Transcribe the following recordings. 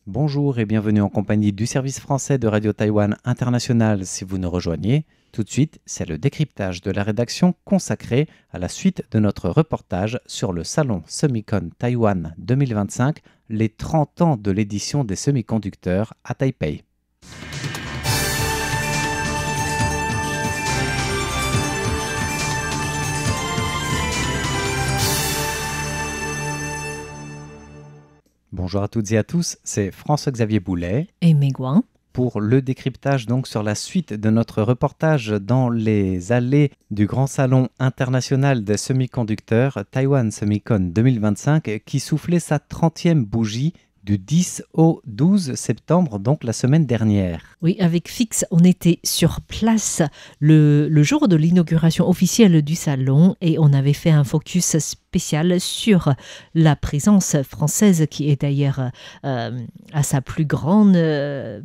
Bonjour et bienvenue en compagnie du service français de Radio Taïwan International si vous nous rejoignez. Tout de suite, c'est le décryptage de la rédaction consacré à la suite de notre reportage sur le salon Semicon Taïwan 2025, les 30 ans de l'édition des semi-conducteurs à Taipei. Bonjour à toutes et à tous, c'est François-Xavier Boulet et Mégouin pour le décryptage donc sur la suite de notre reportage dans les allées du Grand Salon international des semi-conducteurs Taïwan Semicon 2025 qui soufflait sa 30e bougie du 10 au 12 septembre, donc la semaine dernière. Oui, avec Fix, on était sur place le jour de l'inauguration officielle du salon et on avait fait un focus spécial sur la présence française qui est d'ailleurs à sa plus grande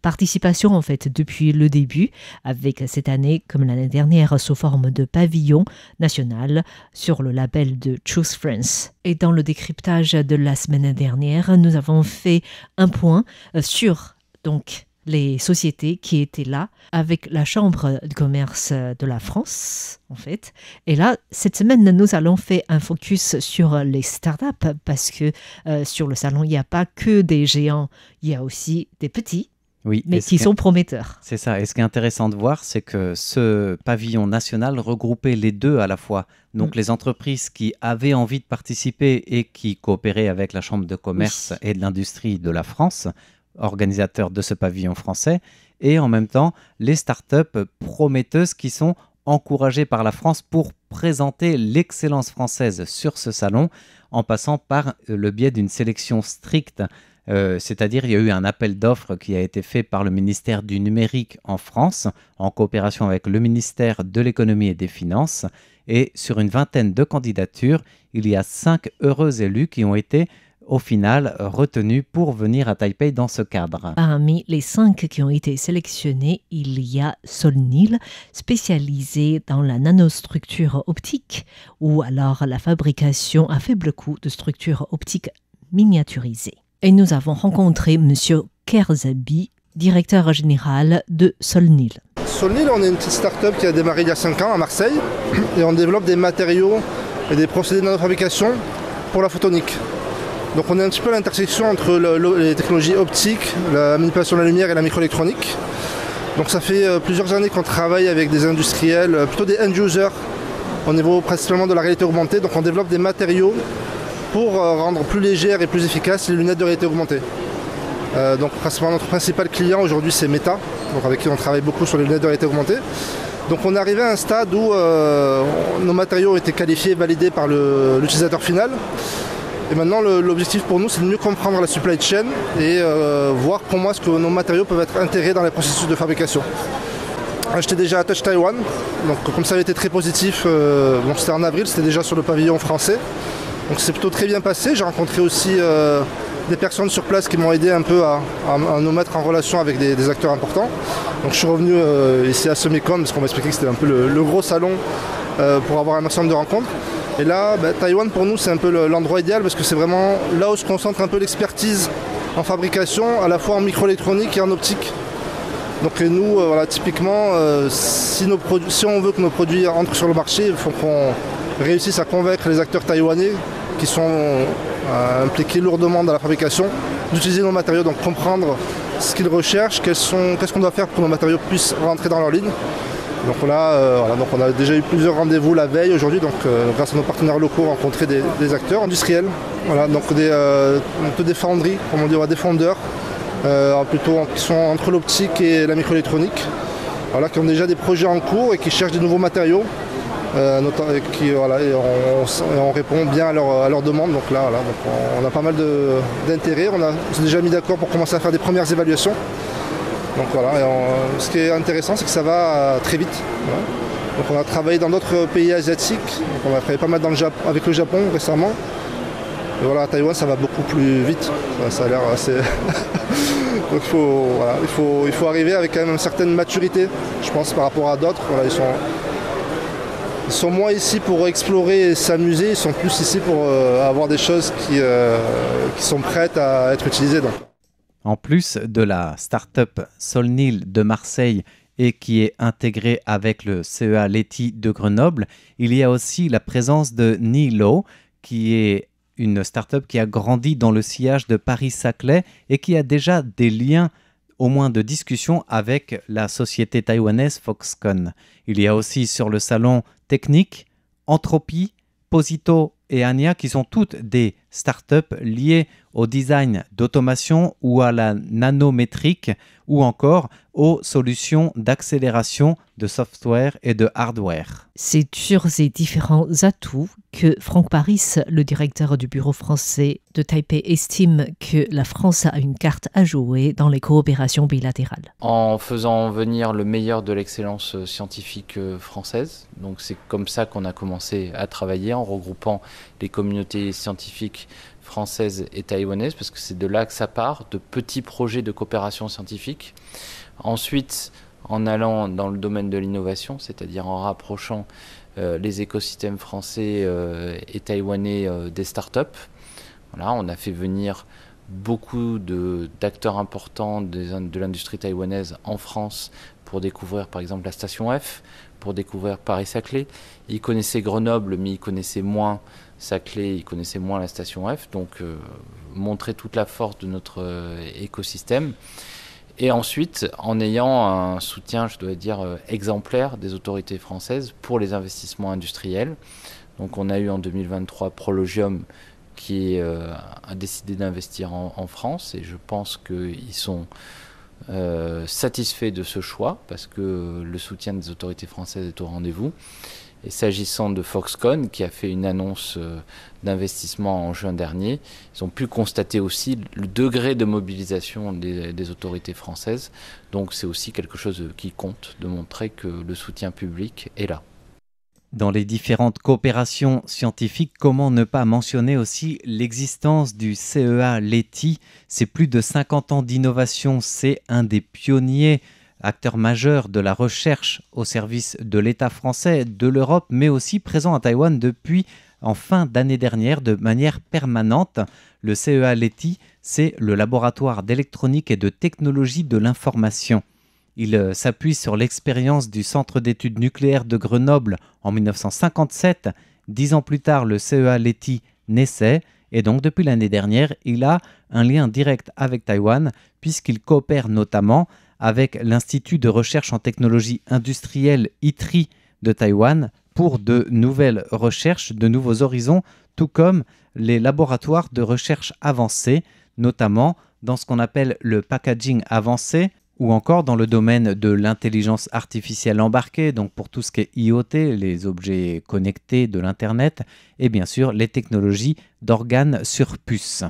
participation en fait depuis le début, avec cette année comme l'année dernière sous forme de pavillon national sur le label de Choose France. Et dans le décryptage de la semaine dernière, nous avons fait un point sur donc les sociétés qui étaient là avec la Chambre de commerce de la France, en fait. Et là, cette semaine, nous allons faire un focus sur les startups parce que sur le salon, il n'y a pas que des géants, il y a aussi des petits. Oui, mais qui sont prometteurs. C'est ça. Et ce qui est intéressant de voir, c'est que ce pavillon national regroupait les deux à la fois. Donc les entreprises qui avaient envie de participer et qui coopéraient avec la Chambre de commerce et de l'industrie de la France, organisateurs de ce pavillon français, et en même temps les startups prometteuses qui sont encouragées par la France pour présenter l'excellence française sur ce salon en passant par le biais d'une sélection stricte. C'est-à-dire il y a eu un appel d'offres qui a été fait par le ministère du numérique en France, en coopération avec le ministère de l'économie et des finances, et sur une vingtaine de candidatures, il y a 5 heureux élus qui ont été au final retenus pour venir à Taipei dans ce cadre. Parmi les 5 qui ont été sélectionnés, il y a Solnil, spécialisé dans la nanostructure optique, ou alors la fabrication à faible coût de structures optiques miniaturisées. Et nous avons rencontré M. Kerzabi, directeur général de Solnil. Solnil, on est une petite start-up qui a démarré il y a 5 ans à Marseille et on développe des matériaux et des procédés de nanofabrication pour la photonique. Donc on est un petit peu à l'intersection entre les technologies optiques, la manipulation de la lumière et la microélectronique. Donc ça fait plusieurs années qu'on travaille avec des industriels, plutôt des end-users au niveau principalement de la réalité augmentée. Donc on développe des matériaux pour rendre plus légères et plus efficaces les lunettes de réalité augmentée. Donc notre principal client aujourd'hui c'est Meta, donc avec qui on travaille beaucoup sur les lunettes de réalité augmentée. Donc on est arrivé à un stade où nos matériaux ont été qualifiés et validés par l'utilisateur final. Et maintenant l'objectif pour nous c'est de mieux comprendre la supply chain et voir comment est-ce que nos matériaux peuvent être intégrés dans les processus de fabrication. J'étais déjà à Touch Taiwan, donc comme ça avait été très positif, c'était en avril, c'était déjà sur le pavillon français. Donc c'est plutôt très bien passé. J'ai rencontré aussi des personnes sur place qui m'ont aidé un peu à nous mettre en relation avec des acteurs importants. Donc je suis revenu ici à Semicon parce qu'on m'a expliqué que c'était un peu le gros salon pour avoir un ensemble de rencontres. Et là, Taïwan pour nous c'est un peu l'endroit idéal parce que c'est vraiment là où se concentre un peu l'expertise en fabrication, à la fois en microélectronique et en optique. Donc nous, typiquement, si on veut que nos produits entrent sur le marché, il faut qu'on réussisse à convaincre les acteurs taïwanais qui sont impliqués lourdement dans la fabrication d'utiliser nos matériaux, donc comprendre ce qu'ils recherchent, qu'est-ce qu'on doit faire pour que nos matériaux puissent rentrer dans leur ligne. Donc on a déjà eu plusieurs rendez-vous la veille aujourd'hui, donc grâce à nos partenaires locaux, rencontrer des acteurs industriels, donc des fonderies, comme on dit, des fondeurs, plutôt qui sont entre l'optique et la microélectronique, qui ont déjà des projets en cours et qui cherchent des nouveaux matériaux. On répond bien à leurs demandes. Donc on a pas mal d'intérêt. On s'est déjà mis d'accord pour commencer à faire des premières évaluations. Donc ce qui est intéressant, c'est que ça va très vite. Donc on a travaillé dans d'autres pays asiatiques. Donc on a travaillé pas mal avec le Japon récemment. Et à Taïwan, ça va beaucoup plus vite. Ça a l'air assez. Donc il faut arriver avec quand même une certaine maturité, je pense, par rapport à d'autres. Ils sont moins ici pour explorer et s'amuser, ils sont plus ici pour avoir des choses qui sont prêtes à être utilisées. Donc. En plus de la start-up Solnil de Marseille et qui est intégrée avec le CEA Leti de Grenoble, il y a aussi la présence de Nilo, qui est une start-up qui a grandi dans le sillage de Paris-Saclay et qui a déjà des liens, au moins de discussion, avec la société taïwanaise Foxconn. Il y a aussi sur le salon Technique, Entropy, Posito et Ania qui sont toutes des startups liées au design d'automation ou à la nanométrique ou encore aux solutions d'accélération de software et de hardware. C'est sur ces différents atouts que Franck Paris, le directeur du bureau français de Taipei, estime que la France a une carte à jouer dans les coopérations bilatérales. En faisant venir le meilleur de l'excellence scientifique française. Donc c'est comme ça qu'on a commencé à travailler, en regroupant les communautés scientifiques françaises et taïwanaises, parce que c'est de là que ça part, de petits projets de coopération scientifique. Ensuite, en allant dans le domaine de l'innovation, c'est-à-dire en rapprochant les écosystèmes français et taïwanais des startups. Voilà, on a fait venir beaucoup d'acteurs importants de l'industrie taïwanaise en France pour découvrir par exemple la station F, pour découvrir Paris-Saclay. Ils connaissaient Grenoble, mais ils connaissaient moins Saclay, ils connaissaient moins la station F, donc montrer toute la force de notre écosystème. Et ensuite, en ayant un soutien, je dois dire, exemplaire des autorités françaises pour les investissements industriels. Donc on a eu en 2023 Prologium qui a décidé d'investir en France, et je pense qu'ils sont satisfaits de ce choix parce que le soutien des autorités françaises est au rendez-vous. Et s'agissant de Foxconn, qui a fait une annonce d'investissement en juin dernier, ils ont pu constater aussi le degré de mobilisation des autorités françaises. Donc c'est aussi quelque chose qui compte, de montrer que le soutien public est là. Dans les différentes coopérations scientifiques, comment ne pas mentionner aussi l'existence du CEA Leti? C'est plus de 50 ans d'innovation, c'est un des pionniers, acteur majeur de la recherche au service de l'État français, de l'Europe, mais aussi présent à Taïwan depuis en fin d'année dernière de manière permanente. Le CEA Leti, c'est le laboratoire d'électronique et de technologie de l'information. Il s'appuie sur l'expérience du Centre d'études nucléaires de Grenoble en 1957. 10 ans plus tard, le CEA Leti naissait et donc depuis l'année dernière, il a un lien direct avec Taïwan puisqu'il coopère notamment avec l'Institut de recherche en technologie industrielle ITRI de Taïwan pour de nouvelles recherches, de nouveaux horizons, tout comme les laboratoires de recherche avancés, notamment dans ce qu'on appelle le packaging avancé, ou encore dans le domaine de l'intelligence artificielle embarquée, donc pour tout ce qui est IoT, les objets connectés de l'Internet, et bien sûr les technologies d'organes sur puce.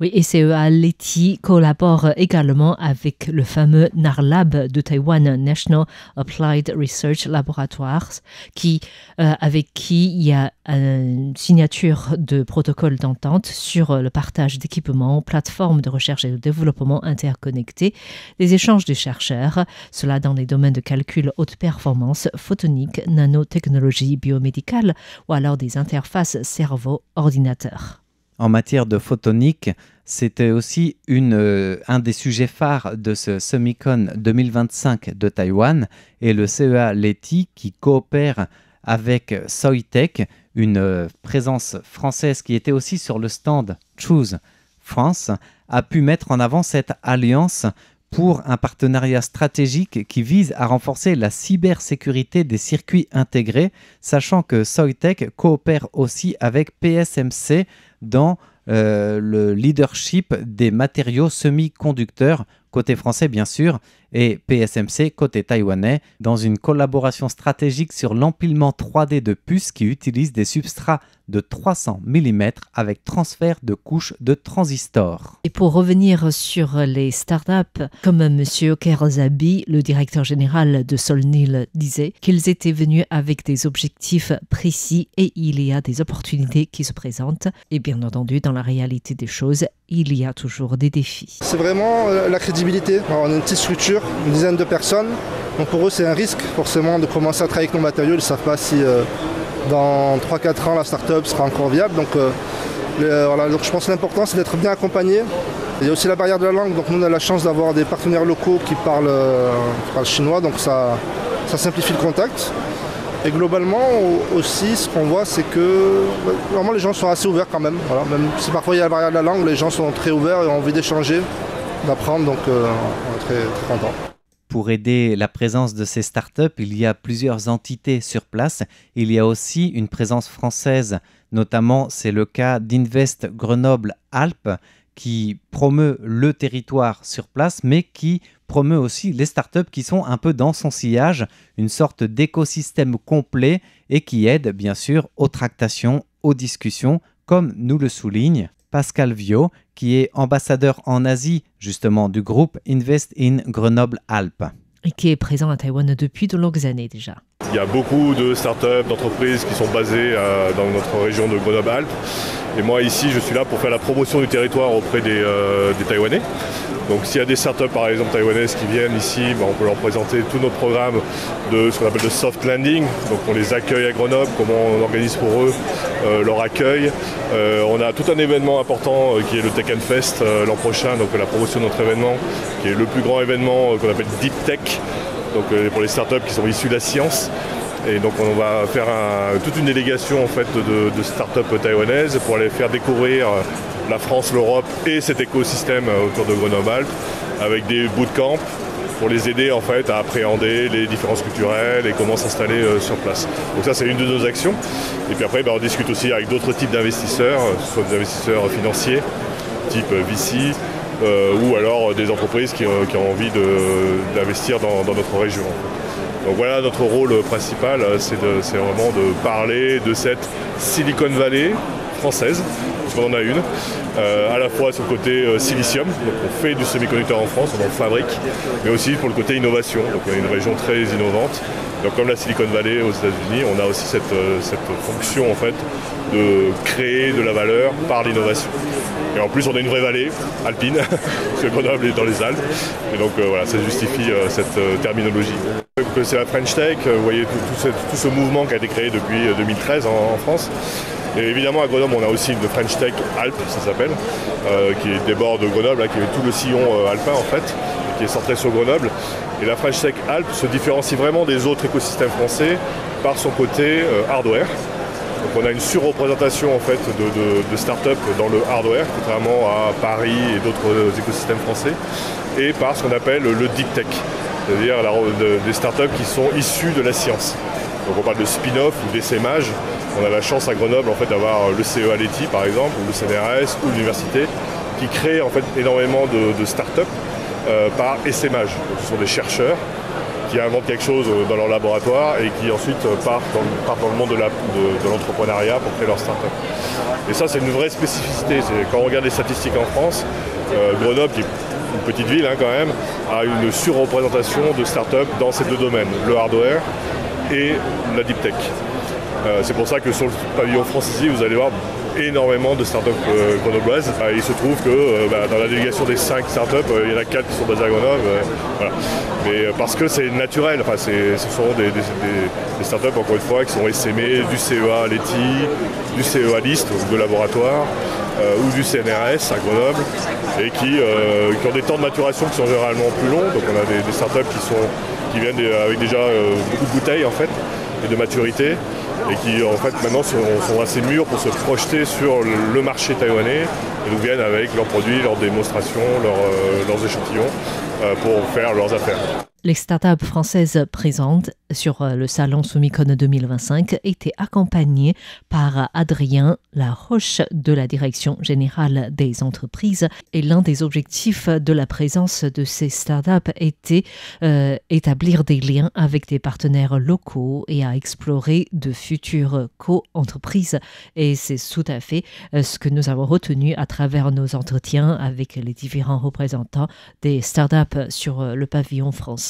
Oui, et CEA Leti collabore également avec le fameux NARLab de Taïwan, National Applied Research Laboratoires, avec qui il y a une signature de protocole d'entente sur le partage d'équipements, plateformes de recherche et de développement interconnectés, des échanges de chercheurs, cela dans les domaines de calcul haute performance, photonique, nanotechnologie biomédicale ou alors des interfaces cerveau-ordinateur. En matière de photonique, c'était aussi un des sujets phares de ce Semicon 2025 de Taïwan et le CEA Leti qui coopère avec Soitec, une présence française qui était aussi sur le stand Choose France, a pu mettre en avant cette alliance pour un partenariat stratégique qui vise à renforcer la cybersécurité des circuits intégrés, sachant que Soitec coopère aussi avec PSMC dans le leadership des matériaux semi-conducteurs, côté français bien sûr, et PSMC côté taïwanais, dans une collaboration stratégique sur l'empilement 3D de puces qui utilisent des substrats de 300 mm avec transfert de couches de transistors. Et pour revenir sur les startups, comme M. Kerzabi, le directeur général de Solnil, disait qu'ils étaient venus avec des objectifs précis et il y a des opportunités qui se présentent. Et bien entendu, dans la réalité des choses, il y a toujours des défis. C'est vraiment la crédibilité. Alors, on est une petite structure, une dizaine de personnes. Donc pour eux, c'est un risque forcément de commencer à travailler avec nos matériaux. Ils ne savent pas si dans 3-4 ans, la start-up sera encore viable. Donc, voilà. Donc je pense que l'important, c'est d'être bien accompagné Il y a aussi la barrière de la langue, donc nous on a la chance d'avoir des partenaires locaux qui parlent chinois, donc ça simplifie le contact. Et globalement aussi, ce qu'on voit, c'est que vraiment les gens sont assez ouverts quand même. Voilà. Même si parfois il y a la barrière de la langue, les gens sont très ouverts et ont envie d'échanger, d'apprendre, donc on est très, très contents. Pour aider la présence de ces startups, il y a plusieurs entités sur place. Il y a aussi une présence française, notamment c'est le cas d'Invest Grenoble Alpes, qui promeut le territoire sur place, mais qui promeut aussi les startups qui sont un peu dans son sillage, une sorte d'écosystème complet et qui aide bien sûr aux tractations, aux discussions, comme nous le souligne Pascal Viau, qui est ambassadeur en Asie justement du groupe Invest in Grenoble Alpes. Et qui est présent à Taïwan depuis de longues années déjà. Il y a beaucoup de startups, d'entreprises qui sont basées dans notre région de Grenoble-Alpes. Et moi ici, je suis là pour faire la promotion du territoire auprès des Taïwanais. Donc s'il y a des startups par exemple taïwanaises qui viennent ici, on peut leur présenter tous nos programmes de ce qu'on appelle de soft landing. Donc on les accueille à Grenoble, comment on organise pour eux leur accueil. On a tout un événement important qui est le Tech and Fest l'an prochain, donc la promotion de notre événement, qui est le plus grand événement qu'on appelle Deep Tech. Donc pour les startups qui sont issues de la science. Et donc on va faire toute une délégation en fait, de startups taïwanaises pour aller faire découvrir la France, l'Europe et cet écosystème autour de Grenoble avec des bootcamps pour les aider en fait, à appréhender les différences culturelles et comment s'installer sur place. Donc ça c'est une de nos actions. Et puis après on discute aussi avec d'autres types d'investisseurs, soit des investisseurs financiers type VC, ou alors des entreprises qui ont envie d'investir dans notre région. Donc voilà, notre rôle principal, c'est vraiment de parler de cette Silicon Valley française, parce qu'on en a une, à la fois sur le côté silicium, donc on fait du semi-conducteur en France, on en fabrique, mais aussi pour le côté innovation, donc on a une région très innovante. Donc comme la Silicon Valley aux États-Unis, on a aussi cette fonction en fait de créer de la valeur par l'innovation. Et en plus, on a une vraie vallée alpine, parce que Grenoble est dans les Alpes. Et donc voilà, ça justifie cette terminologie. C'est la French Tech, vous voyez tout ce mouvement qui a été créé depuis 2013 en France. Et évidemment, à Grenoble, on a aussi une French Tech Alpes, ça s'appelle, qui déborde de Grenoble, qui est tout le sillon alpin en fait, qui est centré sur Grenoble. Et la French Tech Alpes se différencie vraiment des autres écosystèmes français par son côté hardware. Donc on a une surreprésentation en fait de start-up dans le hardware, contrairement à Paris et d'autres écosystèmes français, et par ce qu'on appelle le deep tech, c'est-à-dire des start-up qui sont issues de la science. Donc on parle de spin-off ou d'essaimage. On a la chance à Grenoble en fait, d'avoir le CEA Leti par exemple, ou le CNRS, ou l'université, qui créent en fait, énormément de start-up par essaimage. Donc, ce sont des chercheurs qui inventent quelque chose dans leur laboratoire et qui ensuite partent dans le monde de l'entrepreneuriat pour créer leur start-up. Et ça, c'est une vraie spécificité. Quand on regarde les statistiques en France, Grenoble, qui est une petite ville quand même, a une surreprésentation de start-up dans ces deux domaines, le hardware et la deep tech. C'est pour ça que sur le pavillon France ici, vous allez voir énormément de startups grenobloises. Il se trouve que dans la délégation des 5 startups, il y en a 4 qui sont basées à Grenoble. Voilà. Mais parce que c'est naturel, ce sont des startups, encore une fois, qui sont essaimées du CEA Leti, du CEA List, de laboratoire, ou du CNRS à Grenoble, et qui ont des temps de maturation qui sont généralement plus longs. Donc on a des startups qui viennent avec déjà beaucoup de bouteilles en fait, et de maturité, et qui en fait maintenant sont assez mûrs pour se projeter sur le marché taïwanais et nous viennent avec leurs produits, leurs démonstrations, leurs échantillons pour faire leurs affaires. Les startups françaises présentes sur le salon Soumicon 2025 étaient accompagnées par Adrien Laroche de la Direction générale des entreprises. Et l'un des objectifs de la présence de ces startups était établir des liens avec des partenaires locaux et à explorer de futures co-entreprises. Et c'est tout à fait ce que nous avons retenu à travers nos entretiens avec les différents représentants des startups sur le pavillon France.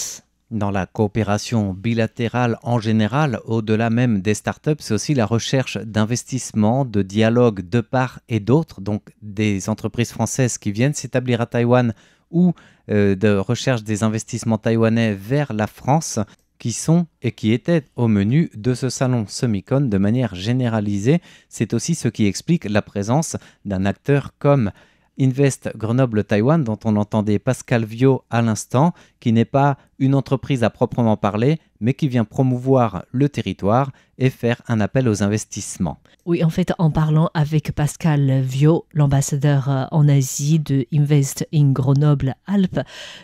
Dans la coopération bilatérale en général, au-delà même des startups, c'est aussi la recherche d'investissement, de dialogue de part et d'autre, donc des entreprises françaises qui viennent s'établir à Taïwan ou de recherche des investissements taïwanais vers la France, qui sont et qui étaient au menu de ce salon Soumicon de manière généralisée. C'est aussi ce qui explique la présence d'un acteur comme Invest Grenoble Taïwan, dont on entendait Pascal Viau à l'instant, qui n'est pas une entreprise à proprement parler, mais qui vient promouvoir le territoire et faire un appel aux investissements. Oui, en fait, en parlant avec Pascal Viau, l'ambassadeur en Asie de Invest in Grenoble-Alpes,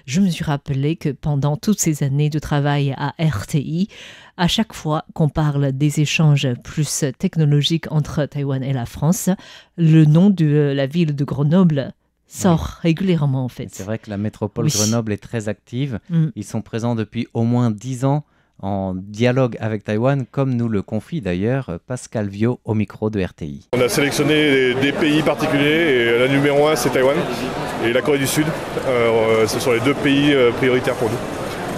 je me suis rappelé que pendant toutes ces années de travail à RTI, à chaque fois qu'on parle des échanges plus technologiques entre Taïwan et la France, le nom de la ville de Grenoble sort régulièrement en fait. C'est vrai que la métropole Grenoble est très active. Ils sont présents depuis au moins 10 ans en dialogue avec Taïwan, comme nous le confie d'ailleurs Pascal Viau au micro de RTI. On a sélectionné des pays particuliers et la numéro 1 c'est Taïwan et la Corée du Sud. Ce sont les 2 pays prioritaires pour nous.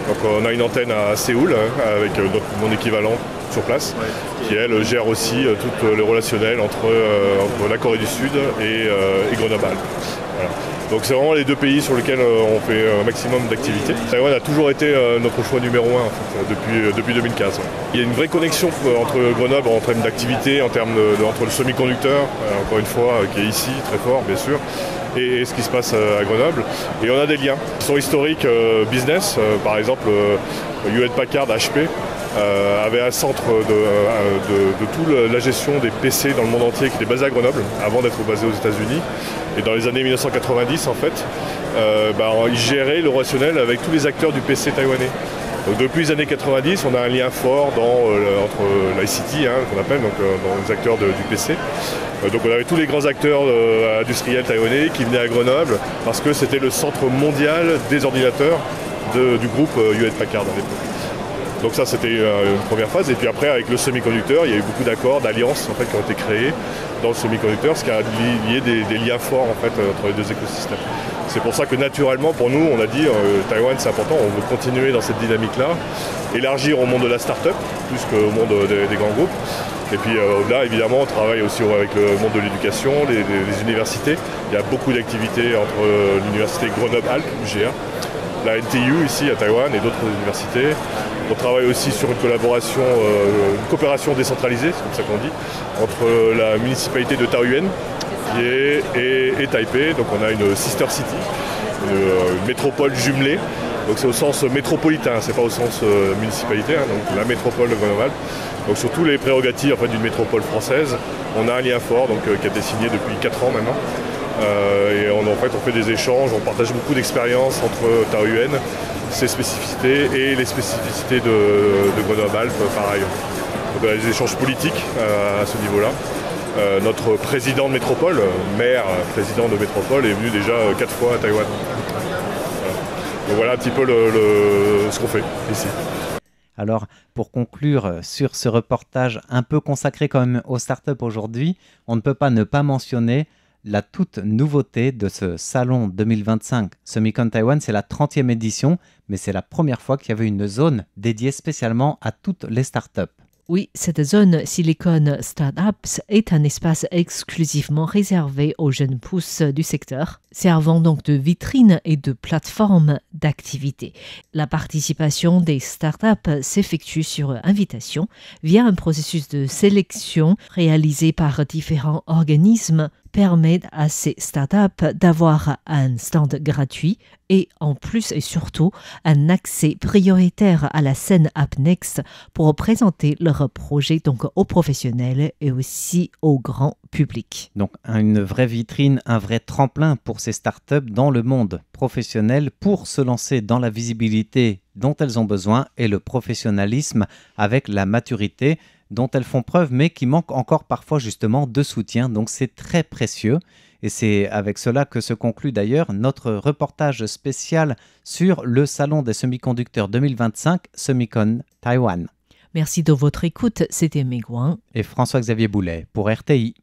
Donc on a une antenne à Séoul avec mon équivalent sur place qui elle gère aussi tout le relationnel entre la Corée du Sud et Grenoble. Voilà. Donc c'est vraiment les 2 pays sur lesquels on fait un maximum d'activités. Taïwan a toujours été notre choix numéro 1 en fait, depuis 2015. Il y a une vraie connexion entre Grenoble en termes d'activité, entre le semi-conducteur, encore une fois, qui est ici, très fort bien sûr, et ce qui se passe à Grenoble. Et on a des liens qui sont historiques business, par exemple Hewlett Packard, HP, avait un centre de toute la gestion des PC dans le monde entier qui était basé à Grenoble avant d'être basé aux États-Unis. Et dans les années 1990, en fait, ils géraient le relationnel avec tous les acteurs du PC taïwanais. Donc, depuis les années 90, on a un lien fort entre l'ICT, qu'on appelle, dans les acteurs du PC. Donc on avait tous les grands acteurs industriels taïwanais qui venaient à Grenoble parce que c'était le centre mondial des ordinateurs du groupe Hewlett Packard à l'époque. Donc ça c'était une première phase, et puis après avec le semi-conducteur, il y a eu beaucoup d'accords, d'alliances en fait, qui ont été créés dans le semi-conducteur, ce qui a lié des liens forts en fait, entre les 2 écosystèmes. C'est pour ça que naturellement pour nous on a dit Taïwan c'est important, on veut continuer dans cette dynamique-là, élargir au monde de la start-up plus qu'au monde des grands groupes. Et puis au-delà, évidemment, on travaille aussi avec le monde de l'éducation, les universités. Il y a beaucoup d'activités entre l'université Grenoble-Alpes, UGA, la NTU ici à Taïwan et d'autres universités. On travaille aussi sur une coopération décentralisée, c'est comme ça qu'on dit, entre la municipalité de Taoyuan et Taipei. Donc on a une sister city, une métropole jumelée. Donc c'est au sens métropolitain, c'est pas au sens municipalité, donc la métropole de Grenoble. Donc sur tous les prérogatives en fait, d'une métropole française, on a un lien fort qui a été signé depuis 4 ans maintenant. Et on fait des échanges, on partage beaucoup d'expériences entre Taoyuan, ses spécificités et les spécificités de Grenoble-Alpes par ailleurs. Donc on a des échanges politiques à ce niveau-là. Notre président de métropole, président de métropole, est venu déjà 4 fois à Taïwan. Donc voilà un petit peu ce qu'on fait ici. Alors, pour conclure sur ce reportage un peu consacré quand même aux startups aujourd'hui, on ne peut pas ne pas mentionner la toute nouveauté de ce salon 2025 Semicon Taïwan. C'est la 30e édition, mais c'est la première fois qu'il y avait une zone dédiée spécialement à toutes les startups. Oui, cette zone Silicon Startups est un espace exclusivement réservé aux jeunes pousses du secteur, servant donc de vitrine et de plateforme d'activité. La participation des startups s'effectue sur invitation via un processus de sélection réalisé par différents organismes, permet à ces startups d'avoir un stand gratuit et en plus et surtout un accès prioritaire à la scène AppNext pour présenter leurs projets donc aux professionnels et aussi au grand public. Donc une vraie vitrine, un vrai tremplin pour ces startups dans le monde professionnel pour se lancer dans la visibilité dont elles ont besoin et le professionnalisme avec la maturité dont elles font preuve, mais qui manquent encore parfois justement de soutien. Donc c'est très précieux. Et c'est avec cela que se conclut d'ailleurs notre reportage spécial sur le Salon des Semi-Conducteurs 2025 Semicon Taïwan. Merci de votre écoute. C'était Meguan et François-Xavier Boulet pour RTI.